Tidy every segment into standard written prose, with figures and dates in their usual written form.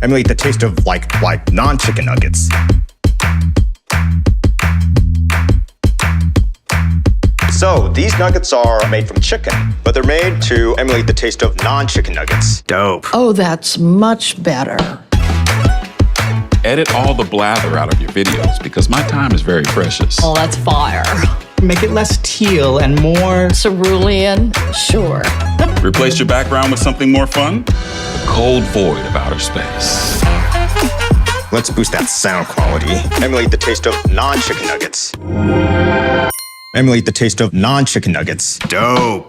Emulate the taste of like non-chicken nuggets. So these nuggets are made from chicken, but they're made to emulate the taste of non-chicken nuggets. Dope. Oh, that's much better. Edit all the blather out of your videos because my time is very precious. Oh, that's fire. Make it less teal and more Cerulean? Sure. Replace your background with something more fun? The cold void of outer space. Let's boost that sound quality. Emulate the taste of non-chicken nuggets. Emulate the taste of non-chicken nuggets. Dope.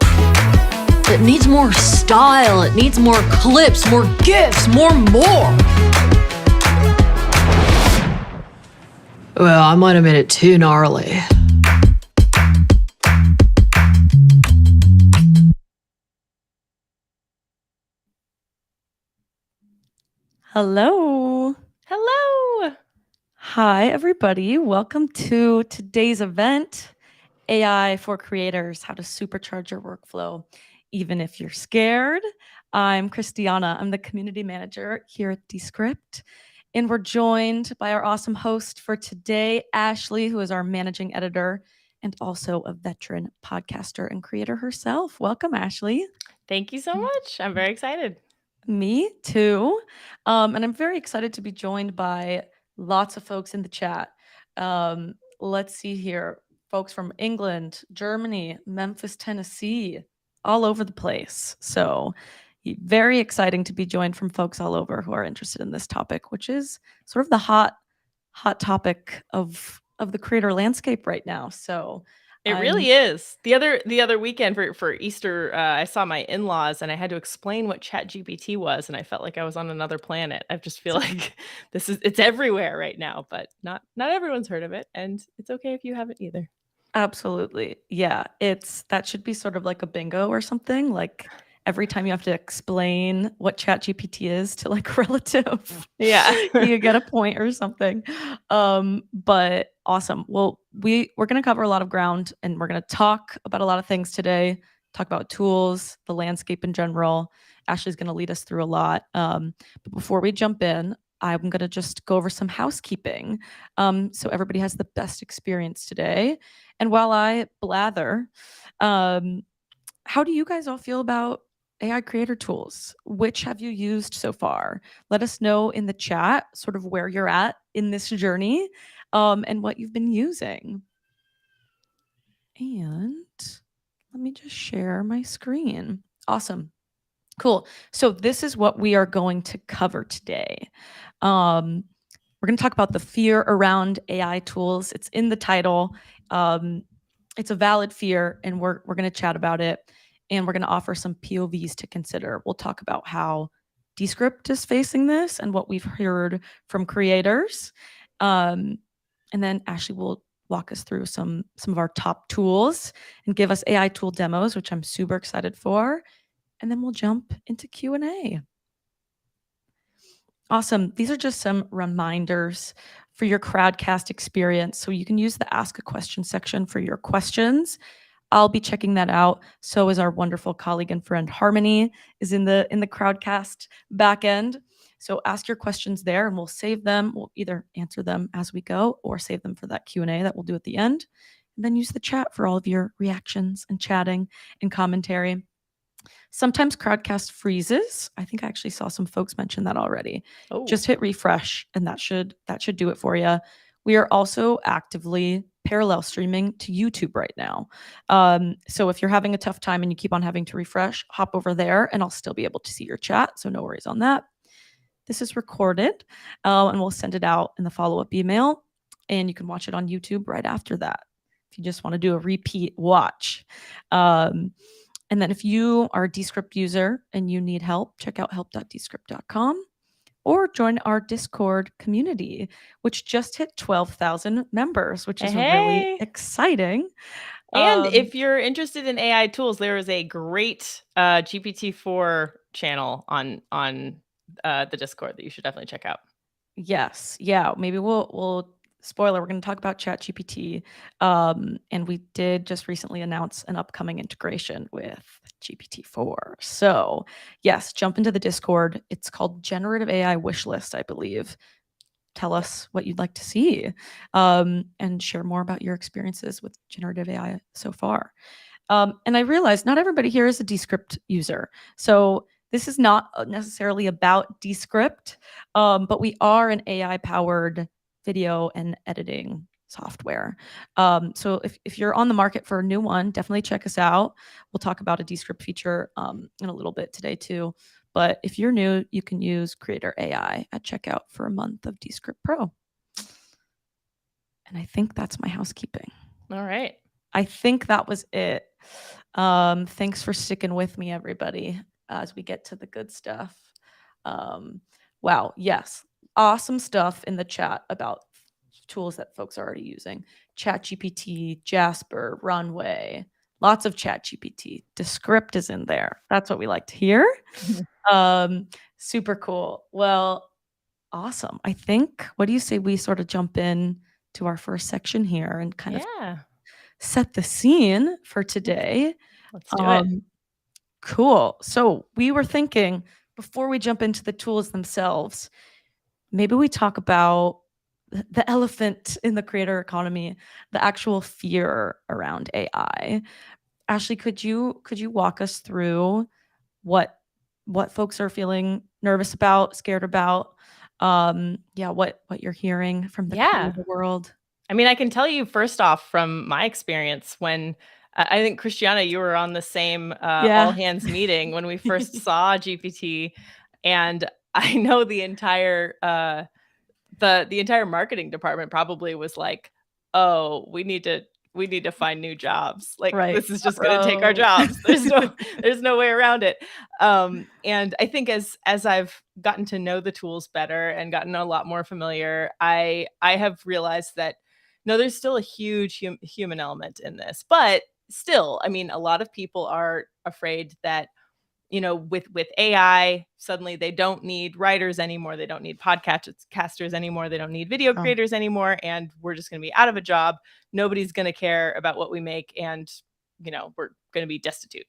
It needs more style. It needs more clips, more gifs, more. Well, I might have made it too gnarly. Hello. Hello. Hi, everybody. Welcome to today's event, AI for Creators, How to Supercharge Your Workflow, Even If You're Scared. I'm Christiana. I'm the community manager here at Descript. And we're joined by our awesome host for today, Ashley, who is our managing editor and also a veteran podcaster and creator herself. Welcome, Ashley. Thank you so much. I'm very excited. Me too. And I'm very excited to be joined by lots of folks in the chat. Let's see here. Folks from England, Germany, Memphis, Tennessee, all over the place. So very exciting to be joined from folks all over who are interested in this topic, which is sort of the hot topic of the creator landscape right now. So it really is. The other weekend for Easter, I saw my in-laws and I had to explain what ChatGPT was, and I felt like I was on another planet. I just feel like it's everywhere right now, but not everyone's heard of it, and it's okay if you haven't either. Absolutely. Yeah, that should be sort of like a bingo or something. Like every time you have to explain what ChatGPT is to like a relative, yeah, you get a point or something. But awesome. Well, we're going to cover a lot of ground, and we're going to talk about a lot of things today. Talk about tools, the landscape in general. Ashley's going to lead us through a lot. But before we jump in, I'm going to just go over some housekeeping so everybody has the best experience today. And while I blather, how do you guys all feel about AI creator tools? Which have you used so far? Let us know in the chat sort of where you're at in this journey and what you've been using. And let me just share my screen. Awesome. Cool. So this is what we are going to cover today. We're going to talk about the fear around AI tools. It's in the title. It's a valid fear, and we're going to chat about it. And we're going to offer some POVs to consider. We'll talk about how Descript is facing this and what we've heard from creators. And then Ashley will walk us through some of our top tools and give us AI tool demos, which I'm super excited for. And then we'll jump into Q&A. Awesome. These are just some reminders for your Crowdcast experience. So you can use the Ask a Question section for your questions. I'll be checking that out. So is our wonderful colleague and friend Harmony is in the Crowdcast backend. So ask your questions there, and we'll save them. We'll either answer them as we go or save them for that Q&A that we'll do at the end. And then use the chat for all of your reactions and chatting and commentary. Sometimes Crowdcast freezes. I think I actually saw some folks mention that already. Oh. Just hit refresh, and that should do it for you. We are also actively parallel streaming to YouTube right now. So if you're having a tough time and you keep on having to refresh, hop over there and I'll still be able to see your chat. So no worries on that. This is recorded and we'll send it out in the follow-up email, and you can watch it on YouTube right after that if you just want to do a repeat watch. And then if you are a Descript user and you need help, check out help.descript.com. or join our Discord community, which just hit 12,000 members, which is really exciting. And if you're interested in AI tools, there is a great GPT-4 channel on the Discord that you should definitely check out. Yes. Yeah. Maybe we'll spoiler, we're going to talk about ChatGPT. And we did just recently announce an upcoming integration with GPT-4. So yes, jump into the Discord. It's called Generative AI Wishlist, I believe. Tell us what you'd like to see, and share more about your experiences with generative AI so far. And I realize not everybody here is a Descript user. So this is not necessarily about Descript, but we are an AI-powered video and editing software. So if you're on the market for a new one, definitely check us out. We'll talk about a Descript feature in a little bit today too. But if you're new, you can use Creator AI at checkout for a month of Descript Pro. And I think that's my housekeeping. All right. I think that was it. Thanks for sticking with me, everybody, as we get to the good stuff. Wow, yes, awesome stuff in the chat about tools that folks are already using. ChatGPT, Jasper, Runway, lots of ChatGPT. Descript is in there. That's what we like to hear. Super cool. Well, awesome. I think, what do you say we sort of jump in to our first section here and kind of set the scene for today? Let's do it. Cool. So we were thinking, before we jump into the tools themselves, maybe we talk about the elephant in the creator economy, the actual fear around AI. Ashley, could you walk us through what folks are feeling nervous about, scared about? What you're hearing from the creator world. I mean, I can tell you first off from my experience when I think Christiana, you were on the same all hands meeting when we first saw GPT, and I know the entire the entire marketing department probably was like, "Oh, we need to find new jobs. Like this is just going to take our jobs. There's no way around it." And I think as I've gotten to know the tools better and gotten a lot more familiar, I have realized that no, there's still a huge human element in this, but still, I mean, a lot of people are afraid that, you know, with AI, suddenly they don't need writers anymore. They don't need podcasters anymore. They don't need video creators anymore. And we're just going to be out of a job. Nobody's going to care about what we make. And, you know, we're going to be destitute.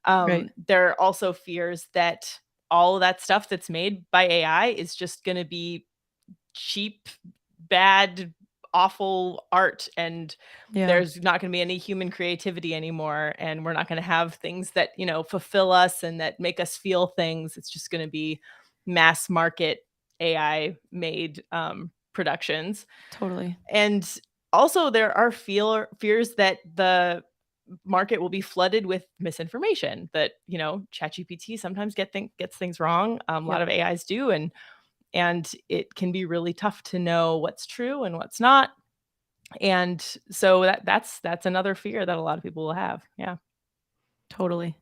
There are also fears that all of that stuff that's made by AI is just going to be cheap, bad, awful art, and there's not going to be any human creativity anymore, and we're not going to have things that, you know, fulfill us and that make us feel things. It's just going to be mass market AI made productions. Totally. And also there are fears that the market will be flooded with misinformation, that, you know, ChatGPT sometimes gets things wrong. A lot of AIs do, and it can be really tough to know what's true and what's not. And so that's another fear that a lot of people will have. Yeah. Totally.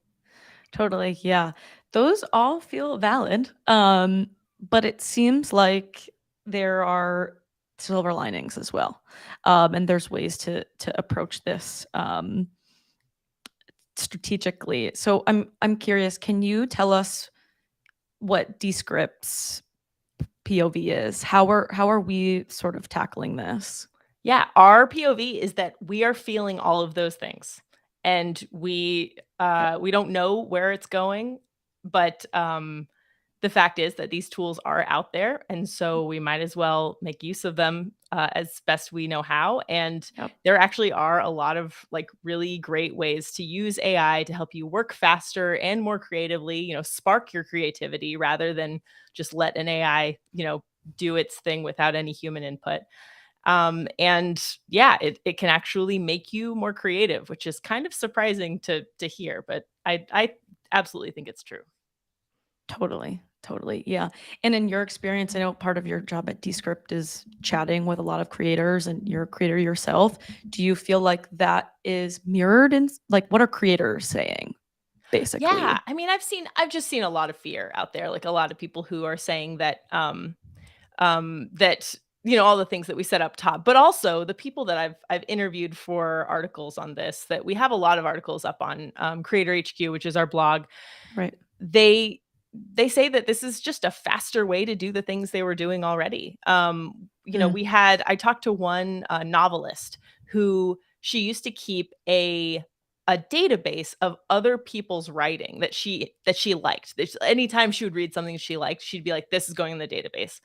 Yeah. Those all feel valid. But it seems like there are silver linings as well. And there's ways to approach this strategically. So I'm curious, can you tell us what Descript's POV is? How are we sort of tackling this? Yeah, our POV is that we are feeling all of those things, and we don't know where it's going, but the fact is that these tools are out there, and so we might as well make use of them as best we know how. And there actually are a lot of like really great ways to use AI to help you work faster and more creatively, you know, spark your creativity rather than just let an AI, you know, do its thing without any human input. And yeah, it can actually make you more creative, which is kind of surprising to hear, but I absolutely think it's true. Totally. Yeah. And in your experience, I know part of your job at Descript is chatting with a lot of creators, and you're a creator yourself. Do you feel like that is mirrored in, like, what are creators saying basically? Yeah. I mean, I've just seen a lot of fear out there, like a lot of people who are saying that that, you know, all the things that we set up top, but also the people that I've interviewed for articles on this, that we have a lot of articles up on Creator HQ, which is our blog. Right. They say that this is just a faster way to do the things they were doing already. You know, I talked to one novelist who, she used to keep a a database of other people's writing that she liked. Anytime she would read something she liked, she'd be like, this is going in the database.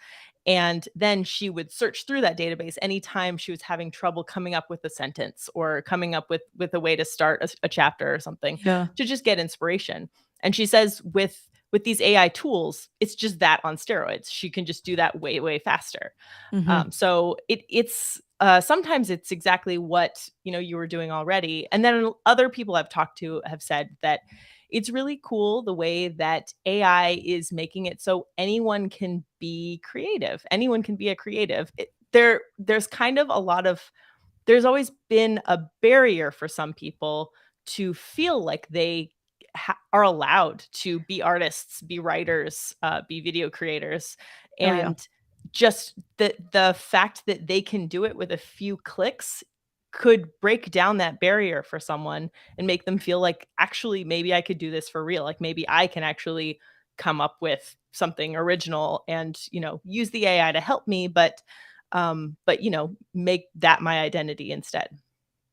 And then she would search through that database anytime she was having trouble coming up with a sentence or coming up with a way to start a chapter or something, Yeah. to just get inspiration. And she says with these AI tools, it's just that on steroids. She can just do that way, way faster. Mhm. So it's sometimes it's exactly what you were doing already. And then other people I've talked to have said that it's really cool the way that AI is making it so anyone can be creative. Anyone can be a creative. There's kind of there's always been a barrier for some people to feel like they are allowed to be artists, be writers, be video creators. Oh, yeah. And just the fact that they can do it with a few clicks could break down that barrier for someone and make them feel like, actually, maybe I could do this for real. Like maybe I can actually come up with something original and, use the AI to help me, but make that my identity instead.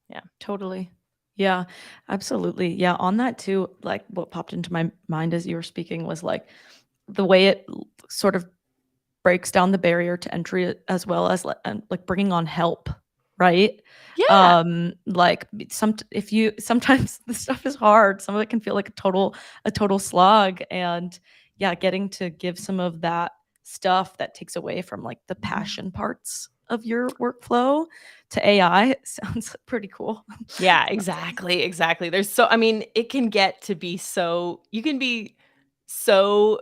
Yeah. Totally. Yeah, absolutely. Yeah, on that too, like what popped into my mind as you were speaking was like the way it sort of breaks down the barrier to entry as well as like bringing on help, right? Yeah. Like if you sometimes the stuff is hard, some of it can feel like a total slog, and yeah, getting to give some of that stuff that takes away from like the passion parts of your workflow to AI sounds pretty cool. Yeah, exactly. It can get to be you can be so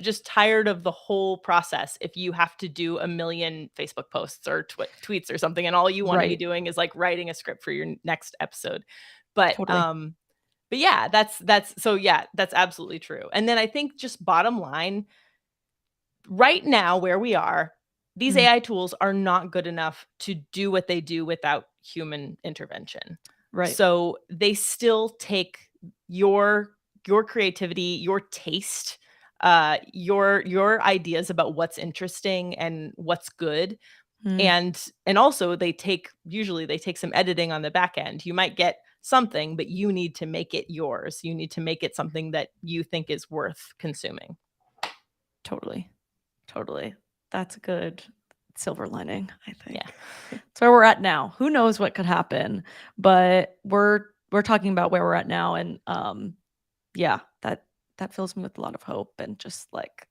just tired of the whole process if you have to do a million Facebook posts or tweets or something, and all you want to be Right. doing is like writing a script for your next episode. But Totally. yeah, that's absolutely true. And then I think, just bottom line, right now where we are, these Mhm. AI tools are not good enough to do what they do without human intervention. Right. So they still take your creativity, your taste, your ideas about what's interesting and what's good. Mm, And also usually they take some editing on the back end. You might get something, but you need to make it yours. You need to make it something that you think is worth consuming. totally. Totally. That's a good silver lining, I think. Yeah. That's where we're at now. Who knows what could happen, but we're talking about where we're at now, and yeah, that fills me with a lot of hope and just like,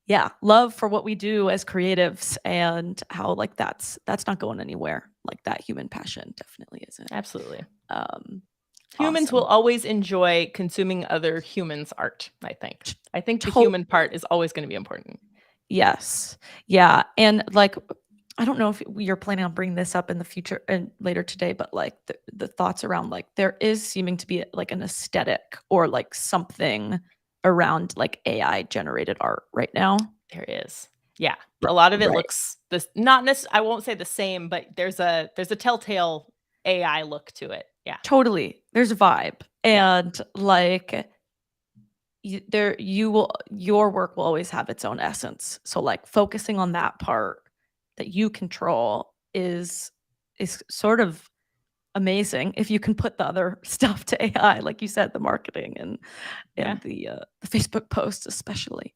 yeah, love for what we do as creatives, and how like that's not going anywhere. Like that human passion definitely isn't. Absolutely. Um Humans will awesome. always enjoy consuming other humans' art, I think. I think the Totally. human part is always going to be important. Yes. Yeah. And like, I don't know if you're planning on bringing this up in the future and later today, but like the thoughts around like there is seeming to be like an aesthetic or like something around like AI generated art right now. There is. Yeah. A lot of it Right. looks not necessarily, I won't say the same, but there's a telltale AI look to it. Yeah. Totally. There's a vibe. Yeah. And like your work will always have its own essence. So like focusing on that part that you control is sort of amazing if you can put the other stuff to AI, like you said, the marketing and Yeah. the Facebook posts especially.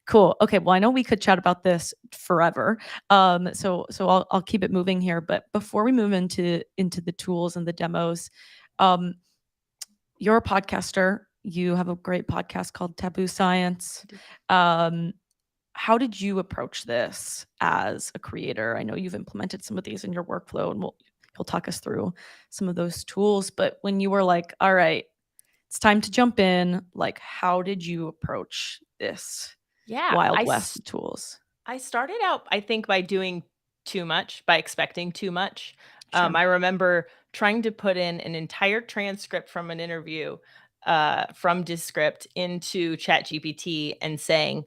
Cool. Okay, well, I know we could chat about this forever. So I'll keep it moving here, but before we move into the tools and the demos, you're a podcaster. You have a great podcast called Taboo Science. How did you approach this as a creator? I know you've implemented some of these in your workflow, and you'll talk us through some of those tools. But when you were like, all right, it's time to jump in, like, how did you approach this Yeah. Wild West tools? I started out, I think, by doing too much, by expecting too much. Sure. I remember trying to put in an entire transcript from an interview from Descript into ChatGPT and saying,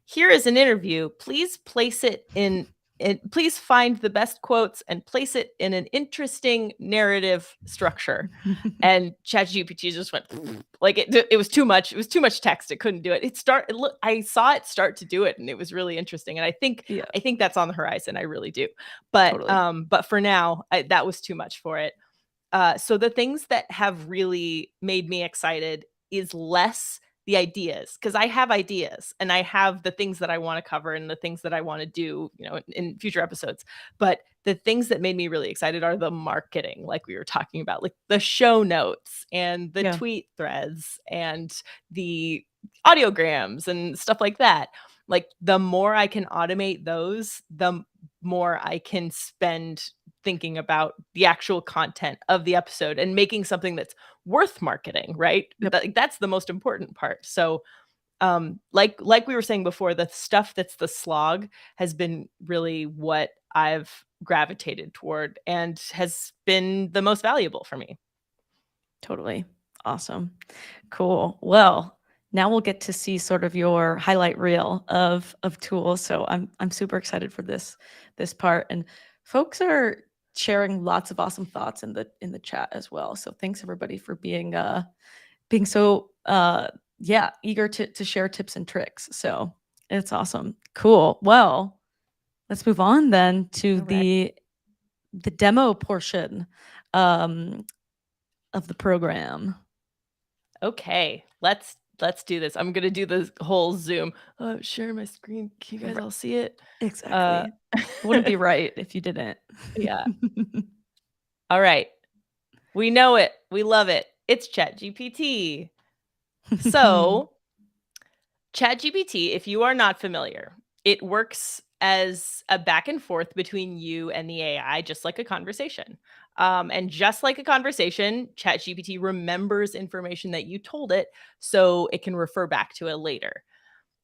here is an interview. Please place it in. Please find the best quotes and place it in an interesting narrative structure. And ChatGPT just went like it was too much. It was too much text. It couldn't do it. I saw it start to do it, and it was really interesting. And I think Yeah. that's on the horizon. I really do. But Totally. but for now, that was too much for it. So the things that have really made me excited is less the ideas, because I have ideas and I have the things that I want to cover and the things that I want to do, in future episodes. But the things that made me really excited are the marketing, like we were talking about, like the show notes and the Yeah. tweet threads and the audiograms and stuff like that. Like the more I can automate those, the more I can spend thinking about the actual content of the episode and making something that's worth marketing, right? Yep. That's the most important part. So, like we were saying before, the stuff that's the slog has been really what I've gravitated toward and has been the most valuable for me. Totally. Awesome. Cool. Well, now we'll get to see sort of your highlight reel of tools. So I'm super excited for this part. And folks are sharing lots of awesome thoughts in the chat as well. So thanks everybody for being so eager to share tips and tricks. So it's awesome. Cool. Well, let's move on then to All right. the demo portion of the program. Okay, let's do this. I'm gonna do the whole Zoom. Share my screen. Can you guys all see it? Exactly. It wouldn't be right if you didn't. Yeah. All right. We know it. We love it. It's ChatGPT. So, ChatGPT, if you are not familiar, it works as a back and forth between you and the AI, just like a conversation. And just like a conversation, ChatGPT remembers information that you told it so it can refer back to it later.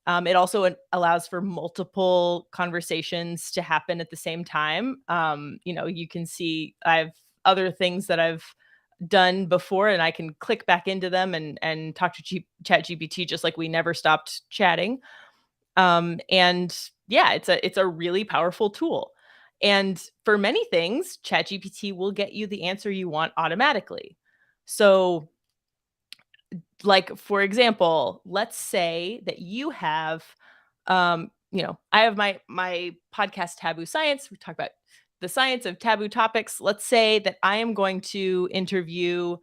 It also allows for multiple conversations to happen at the same time. You can see I have other things that I've done before, and I can click back into them and talk to ChatGPT just like we never stopped chatting. And yeah, it's a really powerful tool. And for many things, ChatGPT will get you the answer you want automatically. So, like for example, let's say that you have I have my podcast Taboo Science. We talk about the science of taboo topics. Let's say that I am going to interview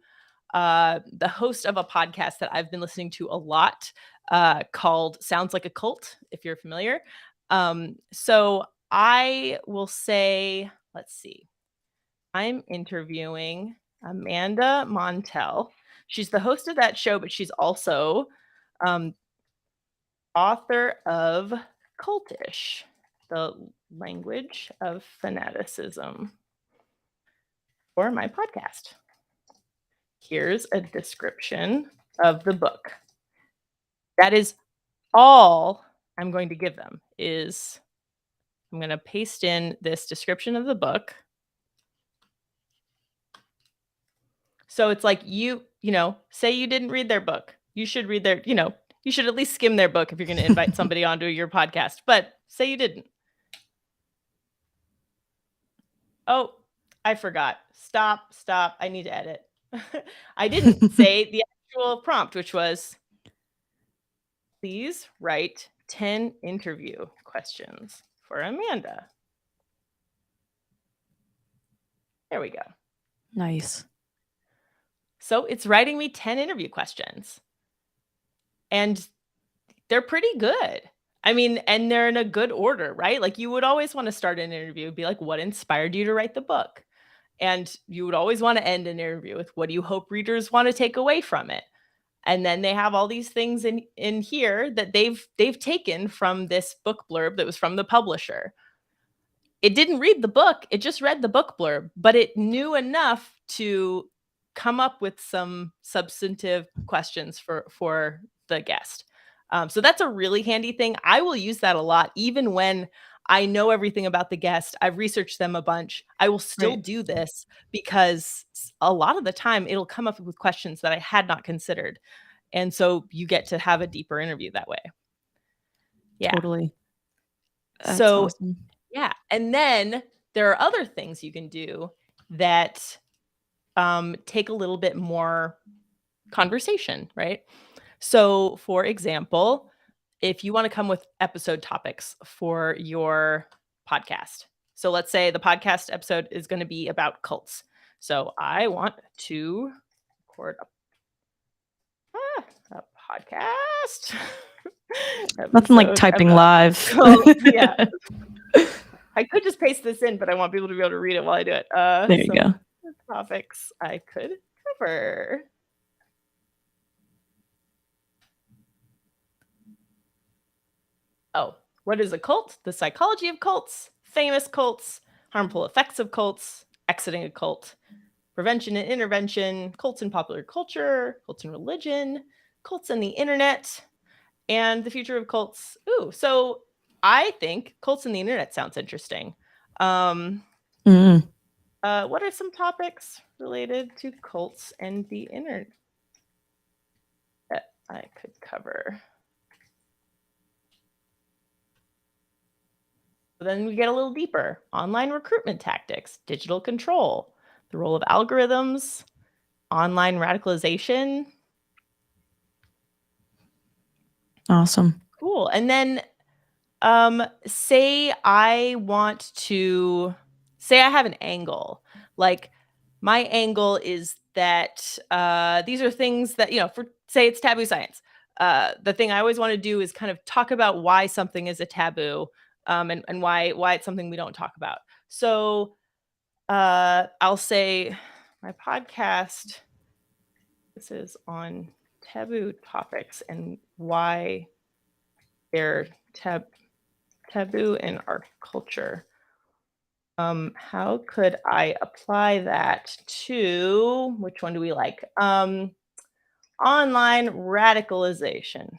the host of a podcast that I've been listening to a lot, called Sounds Like a Cult, if you're familiar. So I will say, let's see, I'm interviewing Amanda Montel. She's the host of that show, but she's also um, author of Cultish, the language of fanaticism, for my podcast. Here's a description of the book. That is all I'm going to give them. I'm going to paste in this description of the book. So it's like say you didn't read their book. You should read you should at least skim their book if you're going to invite somebody onto your podcast. But say you didn't. Oh, I forgot. Stop. I need to edit. I didn't say the actual prompt, which was, please write 10 interview questions for Amanda. There we go. Nice. So it's writing me 10 interview questions. And they're pretty good. I mean, and they're in a good order, right? Like you would always want to start an interview, be like, what inspired you to write the book? And you would always want to end an interview with, what do you hope readers want to take away from it? And then they have all these things in here that they've taken from this book blurb that was from the publisher. It didn't read the book, it just read the book blurb, but it knew enough to come up with some substantive questions for the guest. So that's a really handy thing. I will use that a lot, even when I know everything about the guest. I've researched them a bunch. I will still do this because a lot of the time it'll come up with questions that I had not considered. And so you get to have a deeper interview that way. Yeah. Totally. That's So awesome. yeah. And then there are other things you can do that take a little bit more conversation, right? So, for example, if you want to come with episode topics for your podcast. So let's say the podcast episode is going to be about cults. So I want to record a podcast. Nothing like Episode typing about live. cults. Yeah. I could just paste this in, but I want people to be able to read it while I do it. There you go. Topics I could cover. Oh, what is a cult? The psychology of cults, famous cults, harmful effects of cults, exiting a cult, prevention and intervention, cults in popular culture, cults in religion, cults in the internet, and the future of cults. Ooh, so I think cults in the internet sounds interesting. Mm. What are some topics related to cults and the internet that I could cover? Then we get a little deeper. Online recruitment tactics, digital control, the role of algorithms, online radicalization. Awesome. Cool. And then say I have an angle. Like my angle is that these are things that, for say it's taboo science. The thing I always want to do is kind of talk about why something is a taboo. And why it's something we don't talk about. So I'll say my podcast, this is on taboo topics and why they're taboo in our culture. How could I apply that to, which one do we like? Online radicalization.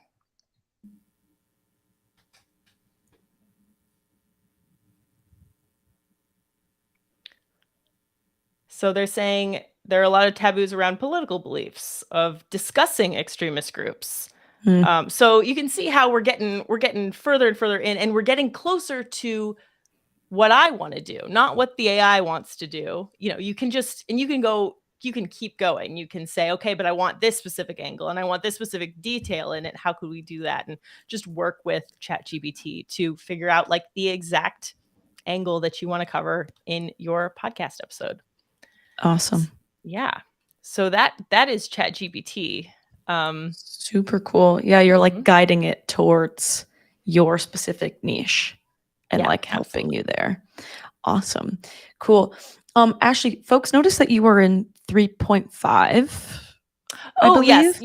So they're saying there are a lot of taboos around political beliefs, of discussing extremist groups. So you can see how we're getting further and further in, and we're getting closer to what I want to do, not what the AI wants to do. You can keep going. You can say, okay, but I want this specific angle and I want this specific detail in it. How could we do that? And just work with ChatGPT to figure out like the exact angle that you want to cover in your podcast episode. Awesome. Yeah. So that is ChatGPT. Super cool. Yeah, you're like guiding it towards your specific niche and like helping you there. Awesome. Cool. Ashley, folks notice that you were in 3.5. Oh, yes.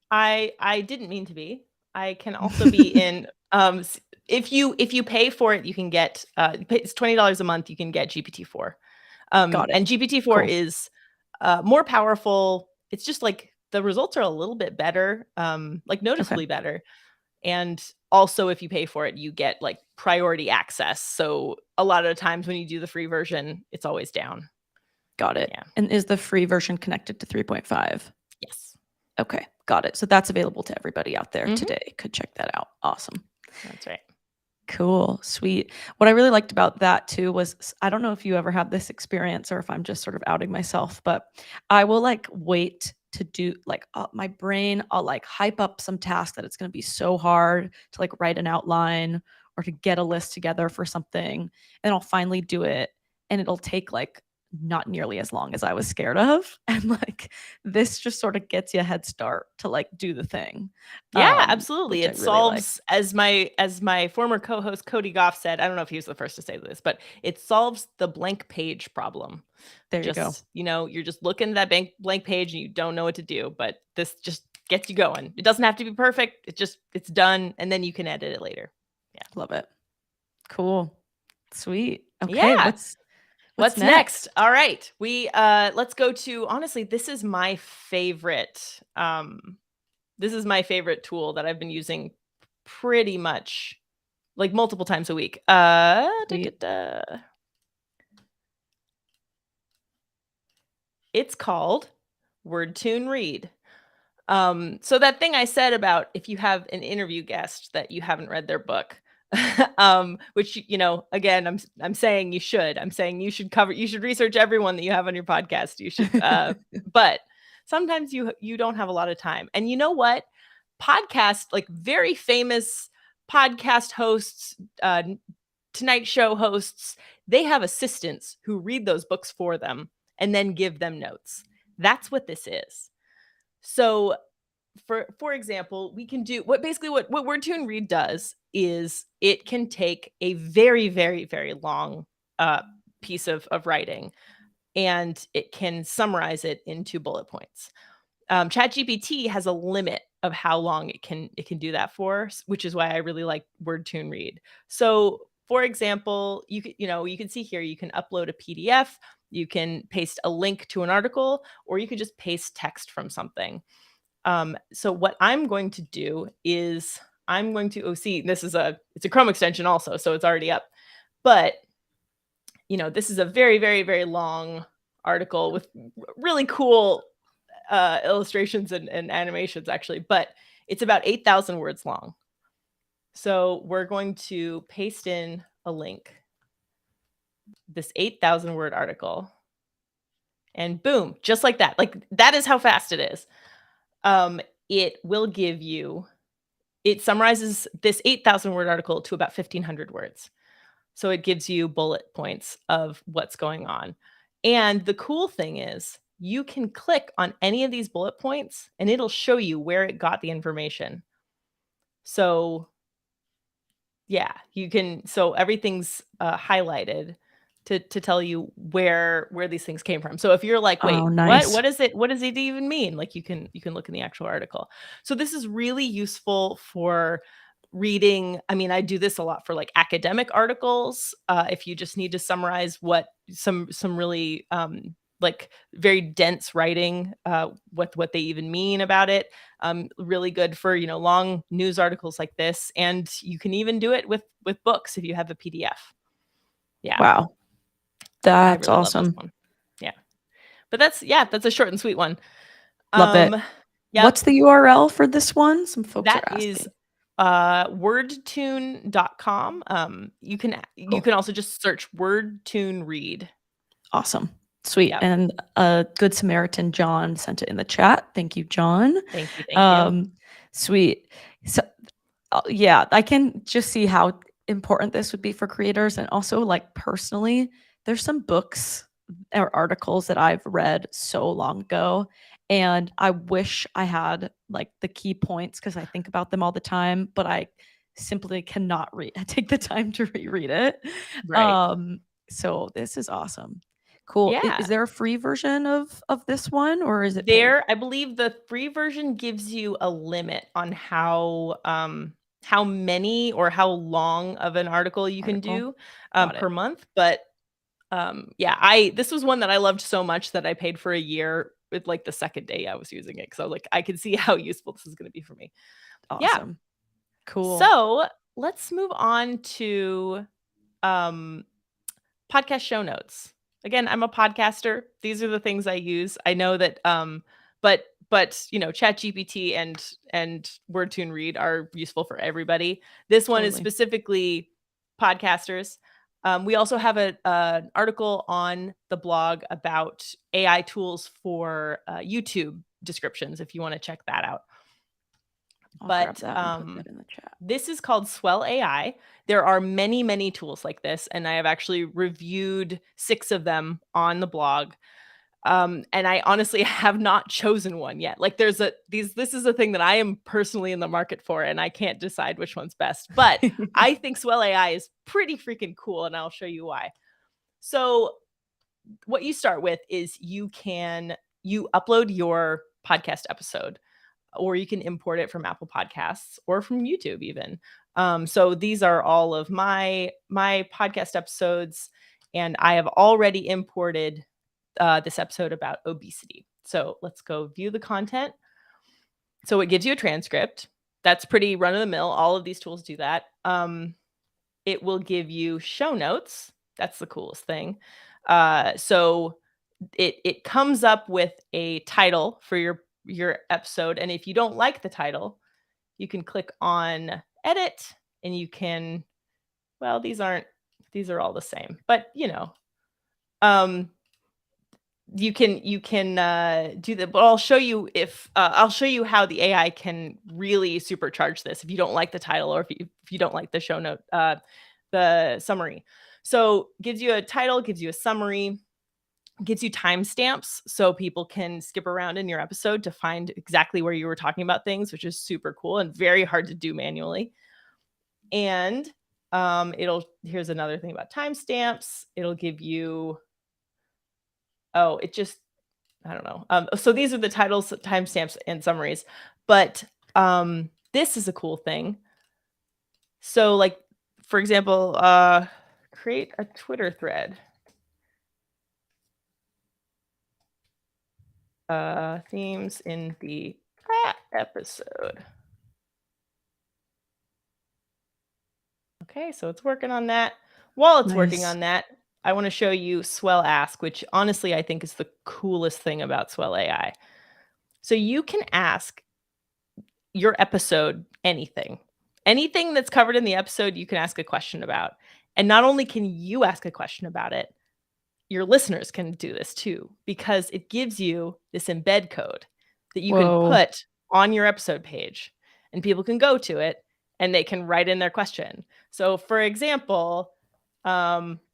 I didn't mean to be. I can also be in if you pay for it, you can get it's $20 a month, you can get GPT-4. Got it. And GPT-4 is more powerful. It's just like the results are a little bit better, like noticeably better. And also if you pay for it, you get like priority access. So a lot of the times when you do the free version, it's always down. Got it. Yeah. And is the free version connected to 3.5? Yes. Okay. Got it. So that's available to everybody out there today. Could check that out. Awesome. That's right. Cool. Sweet. What I really liked about that too was, I don't know if you ever had this experience or if I'm just sort of outing myself, but I will like wait to do like my brain, I'll like hype up some task that it's going to be so hard to like write an outline or to get a list together for something. And I'll finally do it. And it'll take like not nearly as long as I was scared of. And like this just sort of gets you a head start to like do the thing. Yeah, absolutely. It really solves, as my former co-host Cody Goff said, I don't know if he was the first to say this, but it solves the blank page problem. There you go. You're just looking at that blank page and you don't know what to do, but this just gets you going. It doesn't have to be perfect. It's done. And then you can edit it later. Yeah. Love it. Cool. Sweet. Okay. Yeah. What's next? All right. We let's go to, honestly, this is my favorite. This is my favorite tool that I've been using pretty much like multiple times a week. It's called WordTune Read. So that thing I said about if you have an interview guest that you haven't read their book, which, again, I'm saying you should. I'm saying you should research everyone that you have on your podcast. You should, but sometimes you don't have a lot of time. And you know what? Podcasts, like very famous podcast hosts, Tonight Show hosts, they have assistants who read those books for them. and then give them notes. That's what this is. So for example, we can do what Word2 Read does is it can take a very, very, very long piece of writing, and it can summarize it into bullet points. ChatGPT has a limit of how long it can do that for, which is why I really like Word2 Read. So, for example, you can see here, you can upload a PDF, you can paste a link to an article, or you could just paste text from something. So what I'm going to do is see, it's a Chrome extension also, so it's already up. But this is a very, very, very long article with really cool illustrations and animations, actually, but it's about 8,000 words long. So we're going to paste in a link, this 8,000 word article, and boom, just like that. Like, that is how fast it is. It will give you, it summarizes this 8,000 word article to about 1,500 words. So it gives you bullet points of what's going on. And the cool thing is, you can click on any of these bullet points and it'll show you where it got the information. So yeah, so everything's highlighted to tell you where these things came from. So if you're like, wait, Oh, nice. what is it? What does it even mean? Like, you can look in the actual article. So this is really useful for reading. I mean, I do this a lot for like academic articles. If you just need to summarize what some really like very dense writing, what they even mean about it. Really good for, long news articles like this. And you can even do it with books if you have a PDF. Yeah. Wow. I That's really love this awesome. one. Yeah. But that's a short and sweet one. Love it. Yep. What's the URL for this one? Some folks are That asking. is wordtune.com. You can also just search Word2 Read. Awesome. Sweet. Yep. And Good Samaritan John sent it in the chat. Thank you, John. Thank you. Sweet. So yeah, I can just see how important this would be for creators. And also, like, personally, there's some books or articles that I've read so long ago, and I wish I had like the key points because I think about them all the time, but I simply cannot take the time to reread it. Right. So this is awesome. Cool. Yeah. Is there a free version of this one, or is it paid? I believe the free version gives you a limit on how many or how long of an article you can do per month. But yeah, this was one that I loved so much that I paid for a year with like the second day I was using it, because I was like, I can see how useful this is going to be for me. Awesome. Yeah. Cool. So let's move on to podcast show notes. Again, I'm a podcaster. These are the things I use. I know that but ChatGPT and Word2 Read are useful for everybody. This one is specifically podcasters. We also have an article on the blog about AI tools for YouTube descriptions, if you want to check that out. I'll grab that and put that in the chat. This is called Swell AI. There are many, many tools like this, and I have actually reviewed 6 of them on the blog. And I honestly have not chosen one yet. Like, this is a thing that I am personally in the market for, and I can't decide which one's best. But I think Swell AI is pretty freaking cool, and I'll show you why. So what you start with is you upload your podcast episode, or you can import it from Apple Podcasts or from YouTube even. So these are all of my podcast episodes, and I have already imported this episode about obesity. So let's go view the content. So it gives you a transcript. That's pretty run of the mill. All of these tools do that. It will give you show notes. That's the coolest thing. So it comes up with a title for your episode. And if you don't like the title, you can click on edit, and you can, well, these are all the same, but you can do that. But I'll show you how the AI can really supercharge this if you don't like the title, or if you don't like the show note, the summary. So gives you a title, gives you a summary. gives you timestamps so people can skip around in your episode to find exactly where you were talking about things, which is super cool and very hard to do manually. And here's another thing about timestamps. It'll give you, I don't know. So these are the titles, timestamps, and summaries. But this is a cool thing. So like, for example, create a Twitter thread. Themes in the episode. Okay, so it's working on that. While it's working Nice. on that, I want to show you Swell Ask, which honestly I think is the coolest thing about Swell AI. So you can ask your episode anything. Anything that's covered in the episode, you can ask a question about. And not only can you ask a question about it, your listeners can do this too, because it gives you this embed code that you can put on your episode page, and people can go to it and they can write in their question. So for example,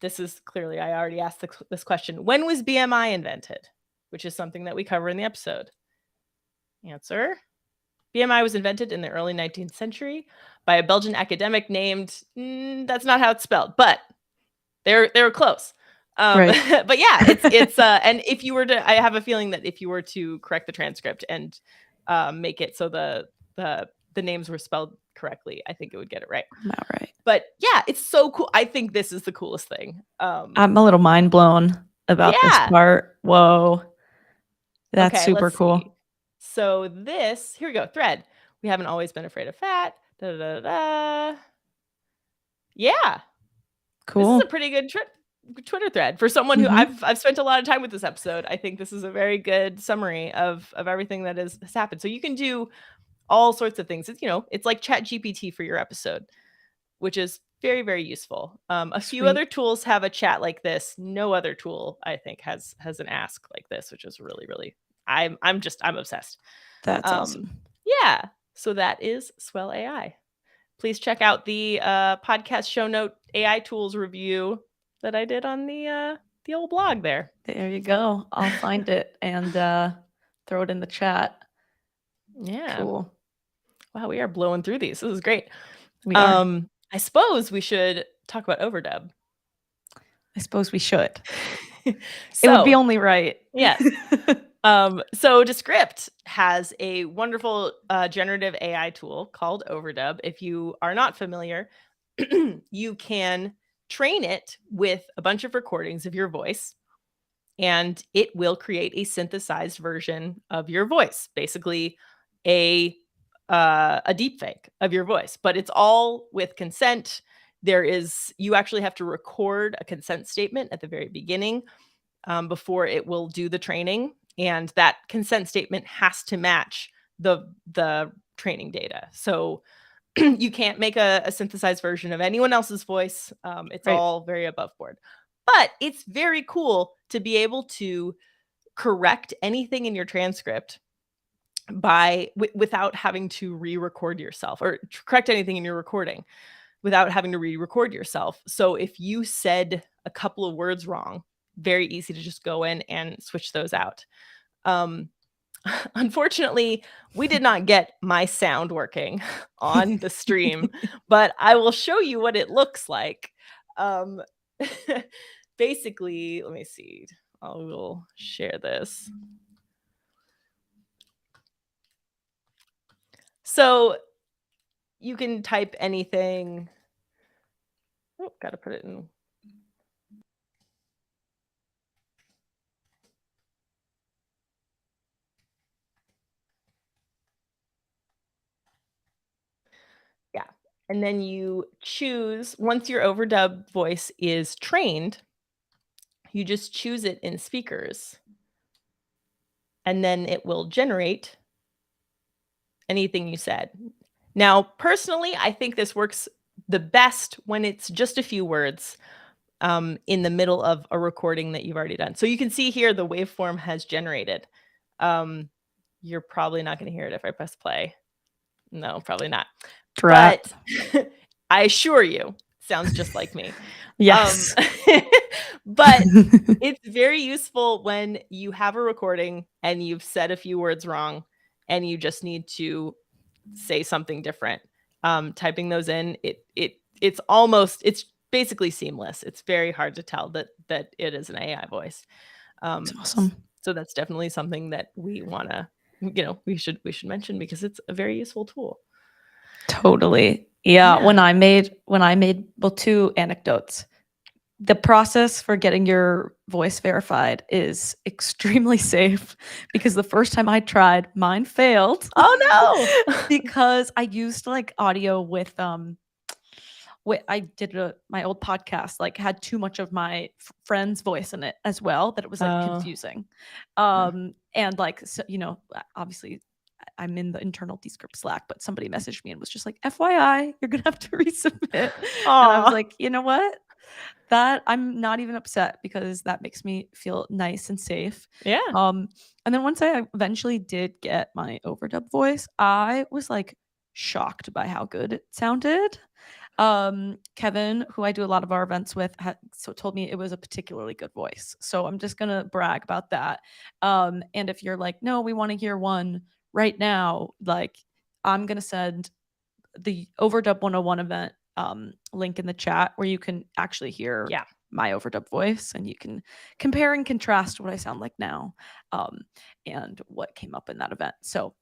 this is clearly, I already asked this question. When was BMI invented? Which is something that we cover in the episode. Answer. BMI was invented in the early 19th century by a Belgian academic named, that's not how it's spelled, but they were close. Right. But yeah, it's and if you were to, I have a feeling that if you were to correct the transcript and make it so the names were spelled correctly, I think it would get it right. About right. But yeah, it's so cool. I think this is the coolest thing. I'm a little mind blown about this part. Whoa. That's Okay, super let's cool. see. So this, here we go, thread. We haven't always been afraid of fat. Da, da, da, da. Yeah. Cool. This is a pretty good Twitter thread for someone who I've spent a lot of time with this episode. I think this is a very good summary of everything that has happened. So you can do all sorts of things. It's, it's like ChatGPT for your episode, which is very, very useful. A few other tools have a chat like this. No other tool, I think, has an ask like this, which is really, really, I'm obsessed. That's awesome. Yeah. So that is Swell AI. Please check out the podcast show note AI tools review that I did on the old blog there. There you go. I'll find it and throw it in the chat. Yeah. Cool. Wow, we are blowing through these. This is great. We are. I suppose we should talk about overdub. I suppose we should. It would be only right. Yes. So Descript has a wonderful generative AI tool called Overdub. If you are not familiar, you can train it with a bunch of recordings of your voice, and it will create a synthesized version of your voice, basically a deepfake of your voice, but it's all with consent. You actually have to record a consent statement at the very beginning before it will do the training. And that consent statement has to match the training data. So you can't make a synthesized version of anyone else's voice. It's all very above board. But it's very cool to be able to correct anything in your transcript without having to re-record yourself, or correct anything in your recording without having to re-record yourself. So if you said a couple of words wrong, very easy to just go in and switch those out. Unfortunately, we did not get my sound working on the stream, but I will show you what it looks like. Basically, let me see. I will share this. So you can type anything. Oh, gotta put it in. Yeah. And then you choose, once your overdub voice is trained, you just choose it in speakers. And then it will generate anything you said. Now, personally, I think this works the best when it's just a few words in the middle of a recording that you've already done. So you can see here the waveform has generated. You're probably not going to hear it if I press play. No, probably not. But I assure you, sounds just like me. Yes. But it's very useful when you have a recording and you've said a few words wrong and you just need to say something different. Typing those in, it's basically seamless. It's very hard to tell that it is an AI voice. It's awesome. So that's definitely something that we want to, we should mention because it's a very useful tool. Totally. Yeah. When I made, well, 2 anecdotes. The process for getting your voice verified is extremely safe because the first time I tried, mine failed. Oh no. Because I used like audio with I did my old podcast like had too much of my friend's voice in it as well that it was like confusing. And like, so, obviously I'm in the internal Descript Slack, but somebody messaged me and was just like, FYI, you're gonna have to resubmit. And I was like, you know what? That I'm not even upset because that makes me feel nice and safe. Yeah. And then once I eventually did get my overdub voice, I was like shocked by how good it sounded. Kevin, who I do a lot of our events with, told me it was a particularly good voice. So I'm just gonna brag about that. And if you're like, no, we want to hear one right now, like I'm gonna send the Overdub 101 event link in the chat where you can actually hear my overdub voice and you can compare and contrast what I sound like now and what came up in that event. So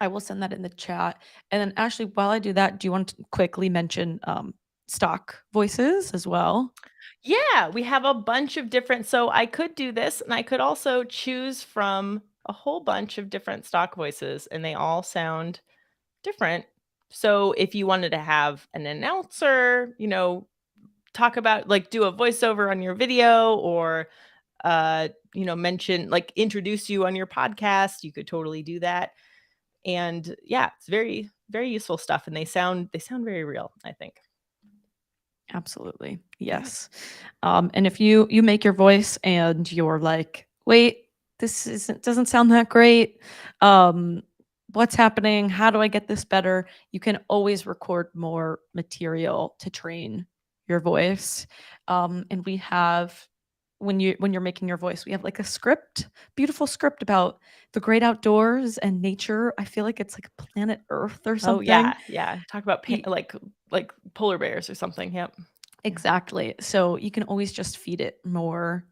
I will send that in the chat. And then Ashley, while I do that, do you want to quickly mention stock voices as well? Yeah, we have a bunch of different, so I could do this and I could also choose from a whole bunch of different stock voices and they all sound different. So if you wanted to have an announcer, talk about like do a voiceover on your video or mention like introduce you on your podcast, you could totally do that. And yeah, it's very, very useful stuff and they sound very real, I think. Absolutely. Yes. And if you make your voice and you're like, wait, this doesn't sound that great. What's happening? How do I get this better? You can always record more material to train your voice. And we have when you're making your voice, we have like a script, beautiful script about the great outdoors and nature. I feel like it's like planet Earth or something. Oh yeah. Talk about like polar bears or something. Yep. Exactly. So you can always just feed it more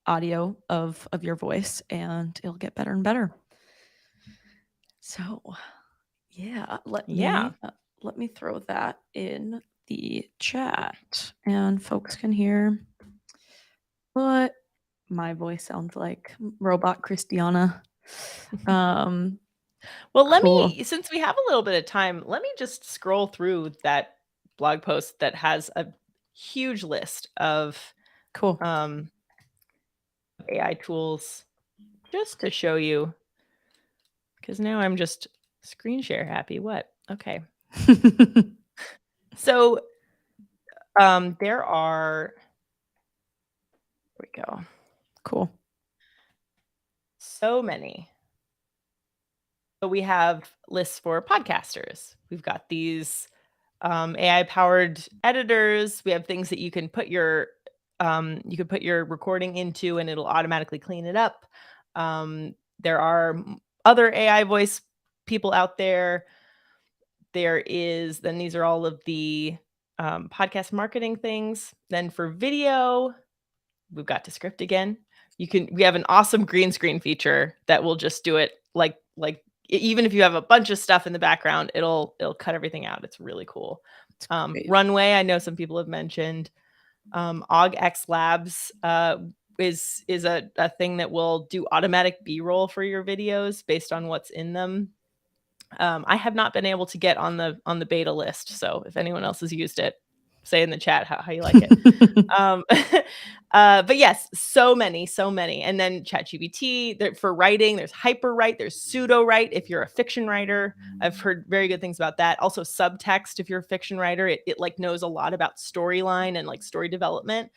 audio of your voice and it'll get better and better. So yeah, let me throw that in the chat and folks can hear what my voice sounds like. Robot Christiana. Well, cool. since we have a little bit of time, let me just scroll through that blog post that has a huge list of cool AI tools just to show you. Because now I'm just screen share happy. What? Okay. So there are, there we go. Cool. So many. So we have lists for podcasters. We've got these AI powered editors. We have things that you can put your recording into and it'll automatically clean it up. There are other AI voice people out there. Then these are all of the podcast marketing things. Then for video, we've got Descript again. We have an awesome green screen feature that will just do it like even if you have a bunch of stuff in the background, it'll cut everything out. It's really cool. Runway, I know some people have mentioned. AugX Labs is a thing that will do automatic B-roll for your videos based on what's in them. I have not been able to get on the beta list, so if anyone else has used it, say in the chat how you like it. But yes, so many. And then ChatGPT for writing, there's Hyperwrite, there's Pseudo-Write if you're a fiction writer. I've heard very good things about that. Also Subtext if you're a fiction writer, it like knows a lot about storyline and like story development.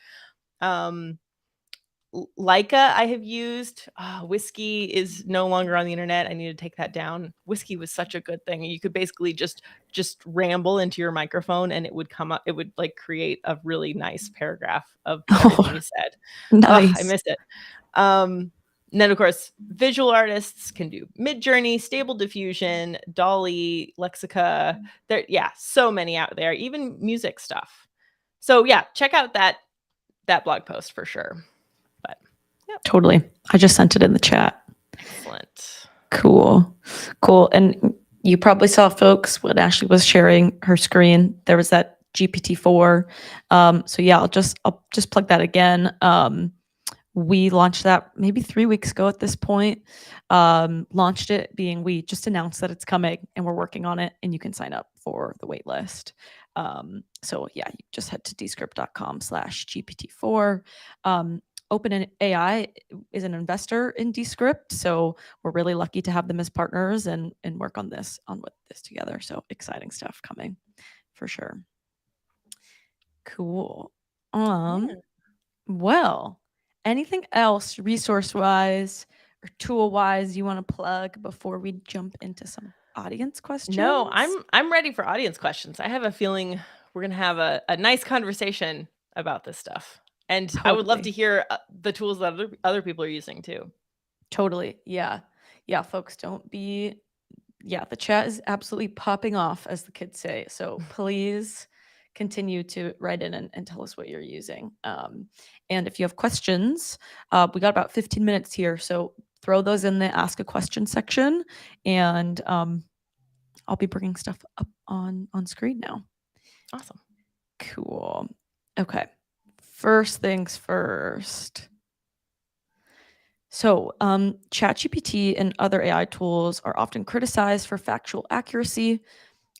Leica I have used. Whiskey is no longer on the internet. I need to take that down. Whiskey was such a good thing. You could basically just ramble into your microphone and it would come up. It would like create a really nice paragraph of everything you said. I Nice. miss it. And then of course, visual artists can do Midjourney, Stable Diffusion, Dolly, Lexica. There, so many out there, even music stuff. So yeah, check out that blog post for sure. But Totally. I just sent it in the chat. excellent. Cool. And you probably saw, folks, when Ashley was sharing her screen, there was that GPT-4. So yeah, I'll just plug that again. We launched that maybe 3 weeks ago at this point. Launched it being we just announced that it's coming and we're working on it, and you can sign up for the wait list. So yeah, you just head to descript.com/GPT4. OpenAI is an investor in Descript, so we're really lucky to have them as partners and work on this together. So exciting stuff coming for sure. Cool. Well, anything else resource-wise or tool-wise you want to plug before we jump into some audience questions? No, I'm ready for audience questions. I have a feeling we're gonna have a nice conversation about this stuff. And I would love to hear the tools that other people are using too. Totally. Yeah. Yeah, folks, don't be the chat is absolutely popping off, as the kids say. So please continue to write in and tell us what you're using. And if you have questions, we got about 15 minutes here. So throw those in the ask a question section, and I'll be bringing stuff up on screen now. Awesome. Cool. Okay. First things first. So, ChatGPT and other AI tools are often criticized for factual accuracy.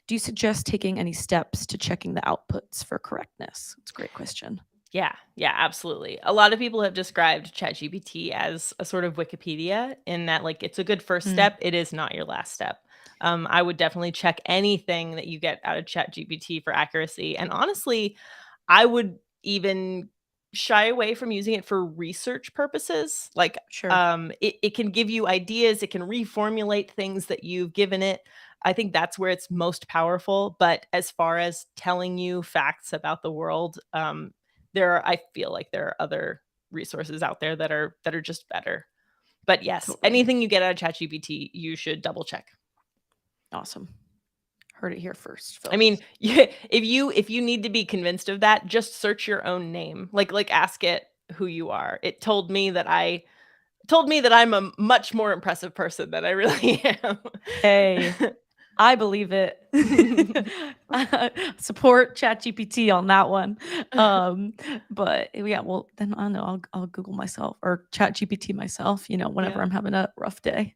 Do you suggest taking any steps to checking the outputs for correctness? It's a great question. Yeah, absolutely. A lot of people have described ChatGPT as a sort of Wikipedia, in that like it's a good first step. It is not your last step. I would definitely check anything that you get out of ChatGPT for accuracy. And honestly, I would even shy away from using it for research purposes. Like, Sure. it can give you ideas, it can reformulate things that you've given it. I think that's where it's most powerful. But as far as telling you facts about the world, I feel like there are other resources out there that are just better. But yes, Totally. anything you get out of ChatGPT, you should double check. Awesome. Heard it here first, folks. I mean, if you need to be convinced of that, just search your own name. Like ask it who you are. It told me that I'm a much more impressive person than I really am. Hey, I believe it. Support ChatGPT on that one. But yeah, well, then I know I'll Google myself or ChatGPT myself, whenever I'm having a rough day.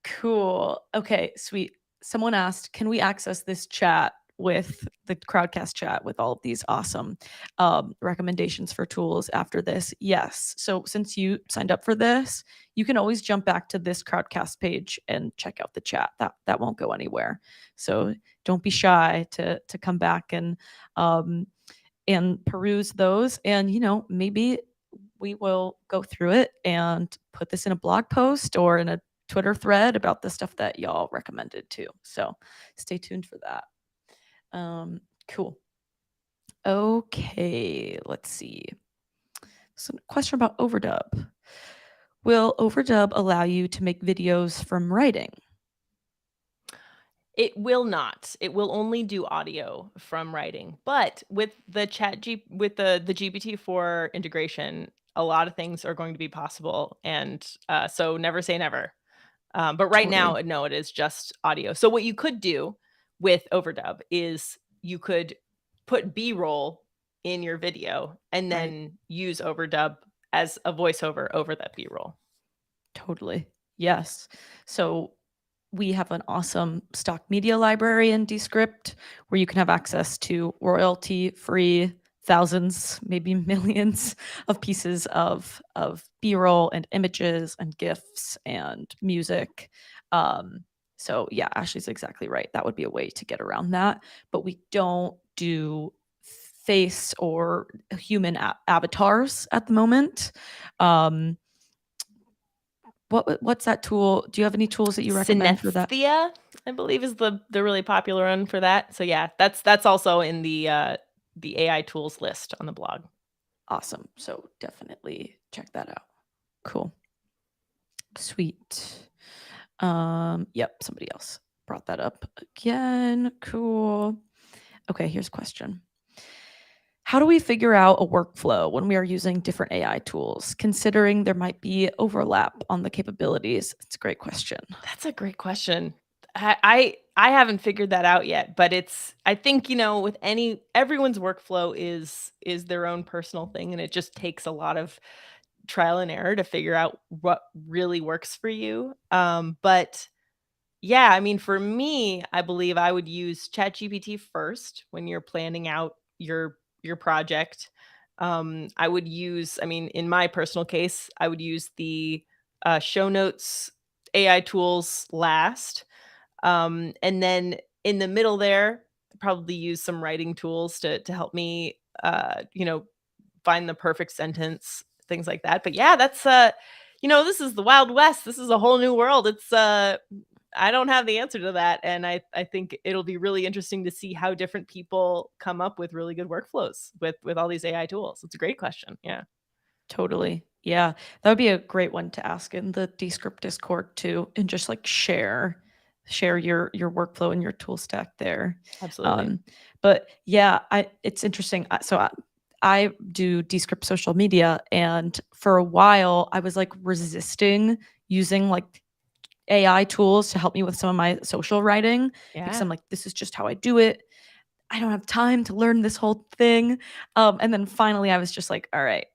Cool. Okay, sweet. Someone asked, can we access this chat with the Crowdcast chat with all of these awesome recommendations for tools after this? Yes. So since you signed up for this, you can always jump back to this Crowdcast page and check out the chat. That won't go anywhere. So don't be shy to come back and peruse those. And maybe we will go through it and put this in a blog post or in a Twitter thread about the stuff that y'all recommended too. So stay tuned for that. Cool. Okay, let's see. So, question about overdub. Will overdub allow you to make videos from writing? It will not. It will only do audio from writing. But with the the GPT-4 integration, a lot of things are going to be possible. And so never say never. But right now, no, it is just audio. So what you could do with overdub is you could put B-roll in your video and then use overdub as a voiceover over that B-roll. Totally. Yes. So we have an awesome stock media library in Descript where you can have access to royalty-free thousands, maybe millions of pieces of B-roll and images and GIFs and music. So yeah, Ashley's exactly right. That would be a way to get around that. But we don't do face or human avatars at the moment. What's that tool? Do you have any tools that you recommend for that? Synesthesia, I believe, is the really popular one for that. So yeah, that's also in the AI tools list on the blog. Awesome. So definitely check that out. Cool. Sweet. Yep, somebody else brought that up again. Cool. Okay, here's a question. How do we figure out a workflow when we are using different AI tools, considering there might be overlap on the capabilities? It's a great question. That's a great question. I haven't figured that out yet, but I think, with everyone's workflow is their own personal thing, and it just takes a lot of trial and error to figure out what really works for you. But yeah, I mean, for me, I believe I would use ChatGPT first when you're planning out your project. I would use, I mean, in my personal case, I would use the show notes AI tools last. And then in the middle there, probably use some writing tools to help me, find the perfect sentence, things like that. But yeah, that's this is the Wild West. This is a whole new world. It's I don't have the answer to that, and I think it'll be really interesting to see how different people come up with really good workflows with all these AI tools. It's a great question. Yeah. Totally. Yeah. That would be a great one to ask in the Descript Discord too, and just like share your workflow and your tool stack there. Absolutely. But yeah, it's interesting. I do Descript social media, and for a while I was like resisting using like AI tools to help me with some of my social writing because Yeah. I'm like, this is just how I do it. I don't have time to learn this whole thing. And then finally I was just like, all right,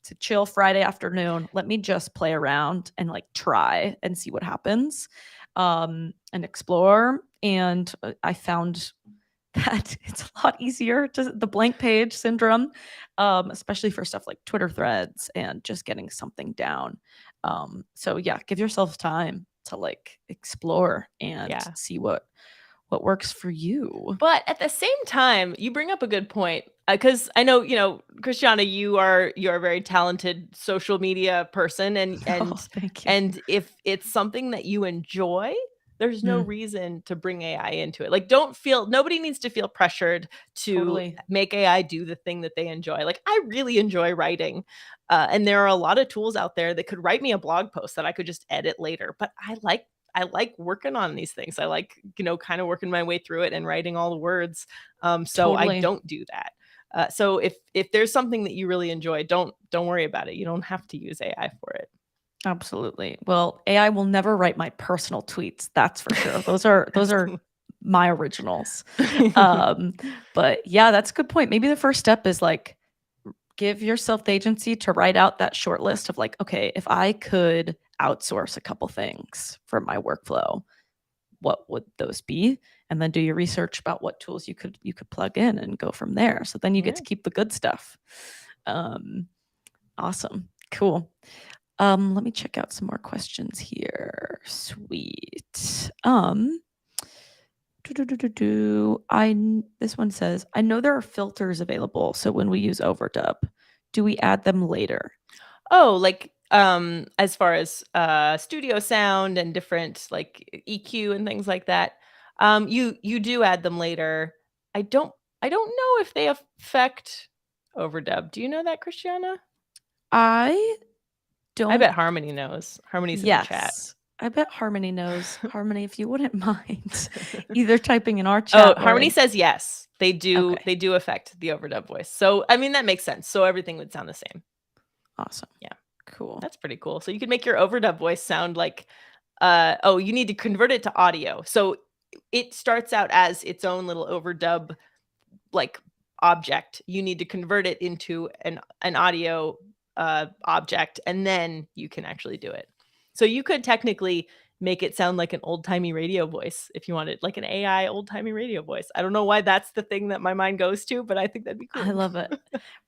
it's a chill Friday afternoon. Let me just play around and like try and see what happens, and explore. And I found that it's a lot easier to the blank page syndrome, especially for stuff like Twitter threads and just getting something down. So yeah, give yourself time to like explore and Yeah. see what works for you. But at the same time, you bring up a good point, because I know, Christiana, you are a very talented social media person, and Oh, thank you. and if it's something that you enjoy, there's no reason to bring AI into it. Like, nobody needs to feel pressured to Totally. make AI do the thing that they enjoy. Like, I really enjoy writing, and there are a lot of tools out there that could write me a blog post that I could just edit later. But I like working on these things. I like, kind of working my way through it and writing all the words. So I Totally. don't do that. So if there's something that you really enjoy, don't worry about it. You don't have to use AI for it. Absolutely. Well, AI will never write my personal tweets. That's for sure. Those are my originals. But yeah, that's a good point. Maybe the first step is like give yourself the agency to write out that short list of like, okay, if I could outsource a couple things for my workflow, what would those be? And then do your research about what tools you could plug in and go from there. So then you get to keep the good stuff. Awesome. Cool. Let me check out some more questions here. Sweet. This one says, I know there are filters available. So when we use overdub, do we add them later? Oh, like as far as studio sound and different like EQ and things like that, you do add them later. I don't know if they affect overdub. Do you know that, Christiana? I don't. I bet Harmony knows. Harmony's in the chat. Yes. I bet Harmony knows. Harmony, if you wouldn't mind either typing in our chat. Oh, Harmony says yes. They do. Okay. They do affect the overdub voice. So I mean that makes sense. So everything would sound the same. Awesome. Yeah. Cool. That's pretty cool. So you can make your overdub voice sound like, you need to convert it to audio. So it starts out as its own little overdub like object. You need to convert it into an audio object, and then you can actually do it. So you could technically make it sound like an old-timey radio voice if you wanted, like an AI old-timey radio voice. I don't know why that's the thing that my mind goes to, but I think that'd be cool. I love it.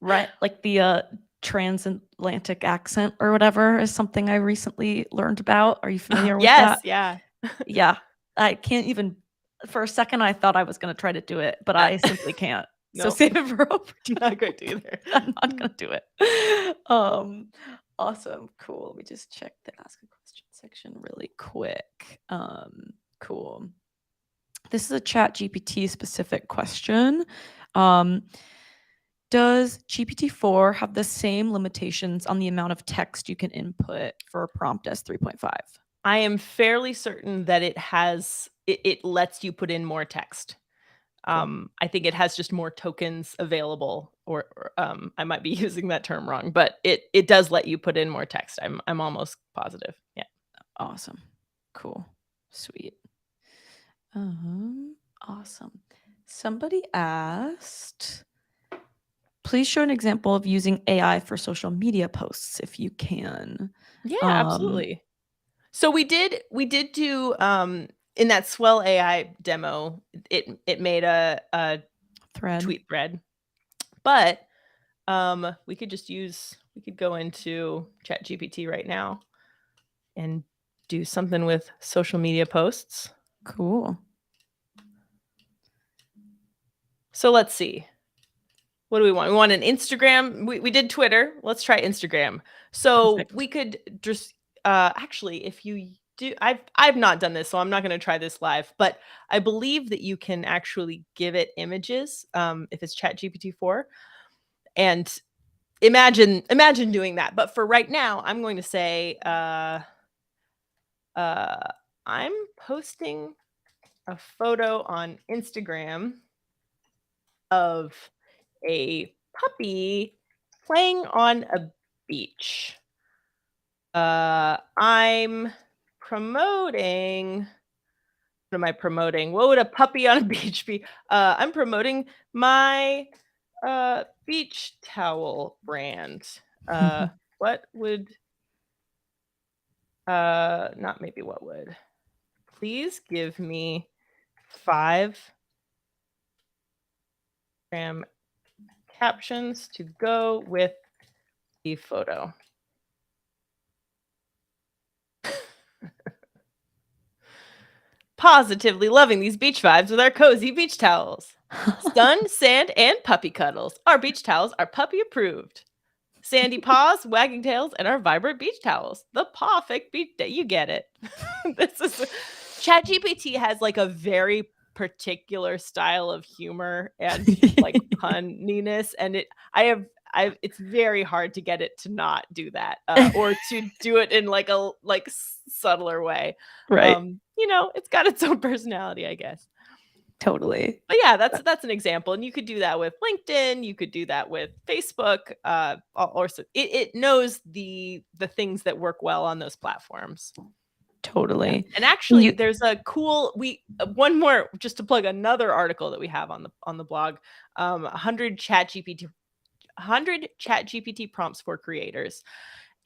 Right. Like the transatlantic accent or whatever is something I recently learned about. Are you familiar with that? Yes, yeah. Yeah. I can't even, for a second, I thought I was going to try to do it, but I simply can't. So Nope. save it for over. Not going to either. I'm not gonna do it. Awesome, cool. Let me just check the ask a question section really quick. Cool. This is a Chat GPT specific question. Does GPT-4 have the same limitations on the amount of text you can input for a prompt as 3.5? I am fairly certain that it lets you put in more text. I think it has just more tokens available, or I might be using that term wrong, but it does let you put in more text. I'm almost positive. Yeah. Awesome. Cool. Sweet. Awesome. Somebody asked, please show an example of using AI for social media posts if you can. Yeah, absolutely. So we did do in that Swell AI demo, it made a Thread. tweet thread. But we could go into ChatGPT right now and do something with social media posts. Cool. So let's see. What do we want? We want an Instagram. We did Twitter. Let's try Instagram. So Perfect. we could just actually, if you do, I've not done this, so I'm not going to try this live. But I believe that you can actually give it images if it's ChatGPT 4, and imagine doing that. But for right now, I'm going to say I'm posting a photo on Instagram of a puppy playing on a beach. I'm promoting. What am I promoting? What would a puppy on a beach be? I'm promoting my beach towel brand. What would not maybe what would? Please give me 5 captions to go with the photo. Positively loving these beach vibes with our cozy beach towels. Sun, sand, and puppy cuddles. Our beach towels are puppy approved. Sandy paws, wagging tails, and our vibrant beach towels. The perfect beach day. You get it. This is ChatGPT has like a very particular style of humor and like punniness, and it's very hard to get it to not do that or to do it in like a subtler way. Right. It's got its own personality, I guess. Totally. But yeah, that's an example, and you could do that with LinkedIn. You could do that with Facebook. Or it knows the things that work well on those platforms. Totally. Yeah. And actually, there's a cool one more, just to plug another article that we have on the blog. 100 ChatGPT prompts for creators.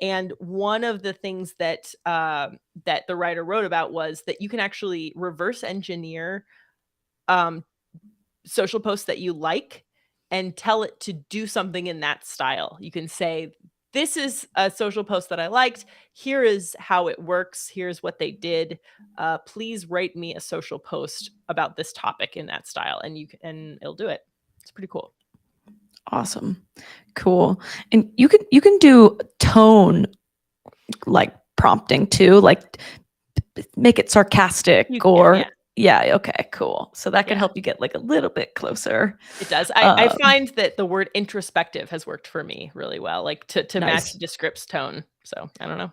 And one of the things that that the writer wrote about was that you can actually reverse engineer social posts that you like and tell it to do something in that style. You can say, this is a social post that I liked. Here is how it works. Here's what they did. Please write me a social post about this topic in that style. And it'll do it. It's pretty cool. Awesome. Cool. And you can do tone like prompting too, like make it sarcastic yeah. Okay, cool. So that can help you get like a little bit closer. It does. I find that the word introspective has worked for me really well, like to Nice. match Descript's tone. So I don't know.